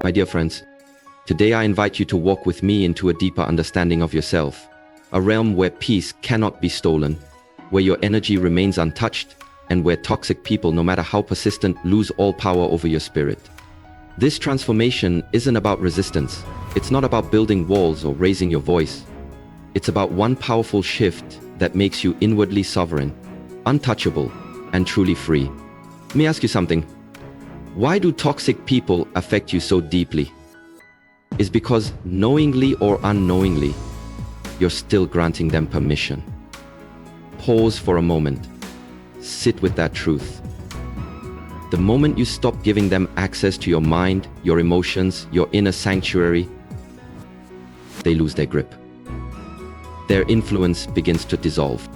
My dear friends, today I invite you to walk with me into a deeper understanding of yourself, a realm where peace cannot be stolen, where your energy remains untouched, and where toxic people, no matter how persistent, lose all power over your spirit. This transformation isn't about resistance. It's not about building walls or raising your voice. It's about one powerful shift that makes you inwardly sovereign, untouchable, and truly free. Let me ask you something. Why do toxic people affect you so deeply? It's because knowingly or unknowingly, you're still granting them permission. Pause for a moment. Sit with that truth. The moment you stop giving them access to your mind, your emotions, your inner sanctuary, they lose their grip. Their influence begins to dissolve.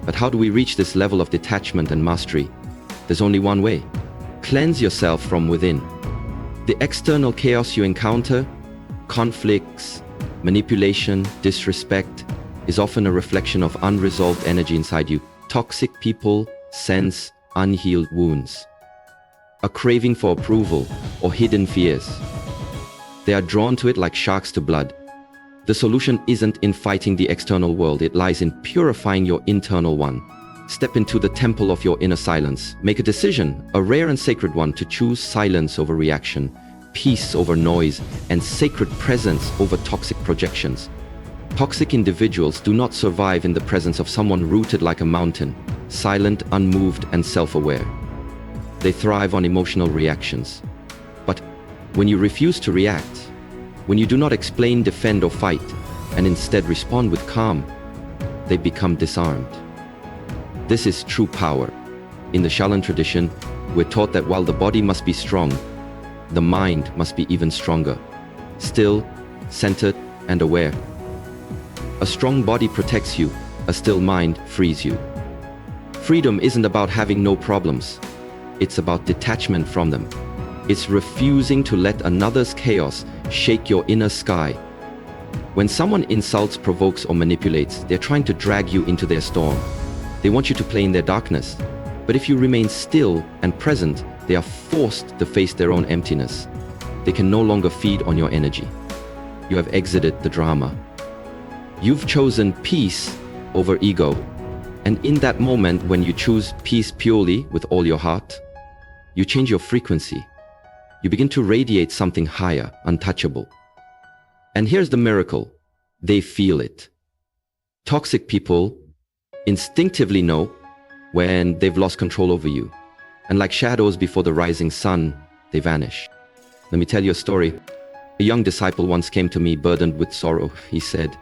But how do we reach this level of detachment and mastery? There's only one way. Cleanse yourself from within. The external chaos you encounter, conflicts, manipulation, disrespect, is often a reflection of unresolved energy inside you. Toxic people sense unhealed wounds, a craving for approval, or hidden fears. They are drawn to it like sharks to blood. The solution isn't in fighting the external world, it lies in purifying your internal one. Step into the temple of your inner silence. Make a decision, a rare and sacred one, to choose silence over reaction, peace over noise, and sacred presence over toxic projections. Toxic individuals do not survive in the presence of someone rooted like a mountain, silent, unmoved, and self-aware. They thrive on emotional reactions. But when you refuse to react, when you do not explain, defend, or fight, and instead respond with calm, they become disarmed. This is true power. In the Shaolin tradition, we're taught that while the body must be strong, the mind must be even stronger, still, centered, and aware. A strong body protects you, a still mind frees you. Freedom isn't about having no problems. It's about detachment from them. It's refusing to let another's chaos shake your inner sky. When someone insults, provokes, or manipulates, they're trying to drag you into their storm. They want you to play in their darkness. But if you remain still and present, they are forced to face their own emptiness. They can no longer feed on your energy. You have exited the drama. You've chosen peace over ego. And in that moment, when you choose peace purely with all your heart, you change your frequency. You begin to radiate something higher, untouchable. And here's the miracle. They feel it. Toxic people instinctively know when they've lost control over you. And like shadows before the rising sun, they vanish. Let me tell you a story. A young disciple once came to me burdened with sorrow. He said,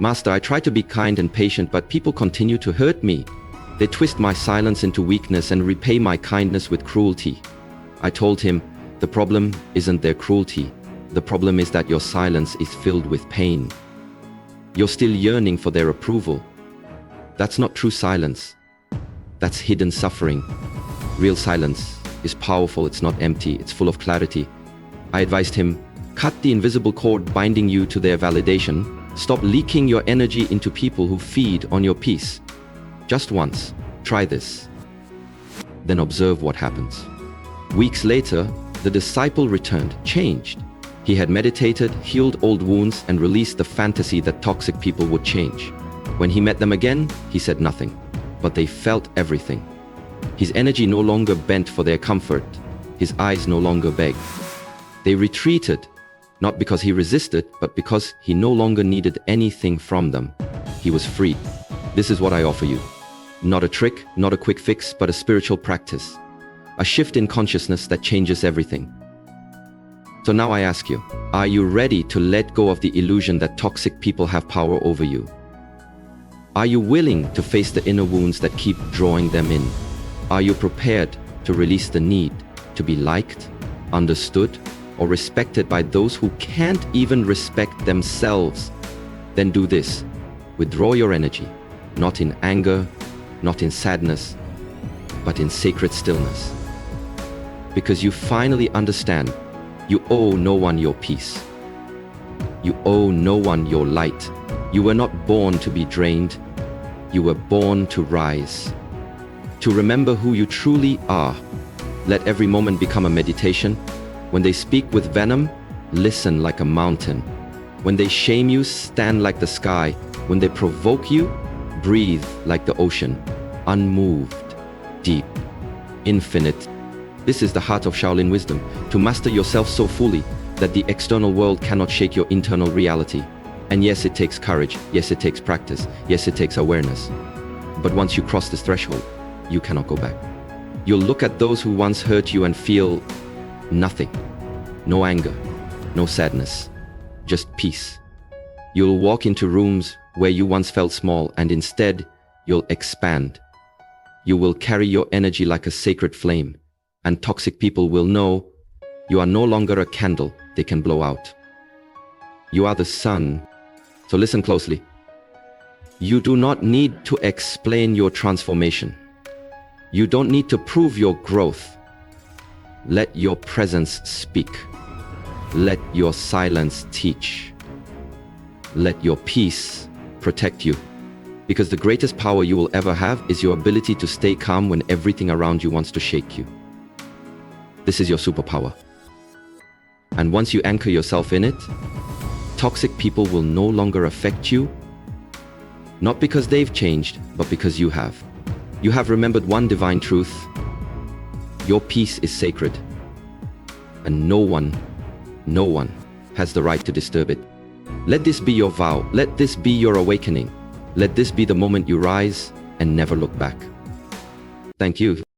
"Master, I try to be kind and patient, but people continue to hurt me. They twist my silence into weakness and repay my kindness with cruelty." I told him, the problem isn't their cruelty. The problem is that your silence is filled with pain. You're still yearning for their approval. That's not true silence. That's hidden suffering. Real silence is powerful, it's not empty, it's full of clarity. I advised him, cut the invisible cord binding you to their validation. Stop leaking your energy into people who feed on your peace. Just once, try this. Then observe what happens. Weeks later, the disciple returned, changed. He had meditated, healed old wounds, and released the fantasy that toxic people would change. When he met them again, he said nothing, but they felt everything. His energy no longer bent for their comfort. His eyes no longer begged. They retreated, not because he resisted, but because he no longer needed anything from them. He was free. This is what I offer you. Not a trick, not a quick fix, but a spiritual practice. A shift in consciousness that changes everything. So now I ask you, are you ready to let go of the illusion that toxic people have power over you? Are you willing to face the inner wounds that keep drawing them in? Are you prepared to release the need to be liked, understood, or respected by those who can't even respect themselves? Then do this. Withdraw your energy, not in anger, not in sadness, but in sacred stillness. Because you finally understand, you owe no one your peace. You owe no one your light. You were not born to be drained. You were born to rise. To remember who you truly are. Let every moment become a meditation. When they speak with venom, listen like a mountain. When they shame you, stand like the sky. When they provoke you, breathe like the ocean. Unmoved, deep, infinite. This is the heart of Shaolin wisdom, to master yourself so fully that the external world cannot shake your internal reality. And yes, it takes courage. Yes, it takes practice. Yes, it takes awareness. But once you cross this threshold, you cannot go back. You'll look at those who once hurt you and feel nothing. No anger, no sadness, just peace. You'll walk into rooms where you once felt small, and instead, you'll expand. You will carry your energy like a sacred flame, and toxic people will know you are no longer a candle they can blow out. You are the sun. So listen closely. You do not need to explain your transformation. You don't need to prove your growth. Let your presence speak. Let your silence teach. Let your peace protect you. Because the greatest power you will ever have is your ability to stay calm when everything around you wants to shake you. This is your superpower. And once you anchor yourself in it, toxic people will no longer affect you, not because they've changed, but because you have. You have remembered one divine truth. Your peace is sacred, and no one has the right to disturb it. Let this be your vow. Let this be your awakening. Let this be the moment you rise and never look back. Thank you.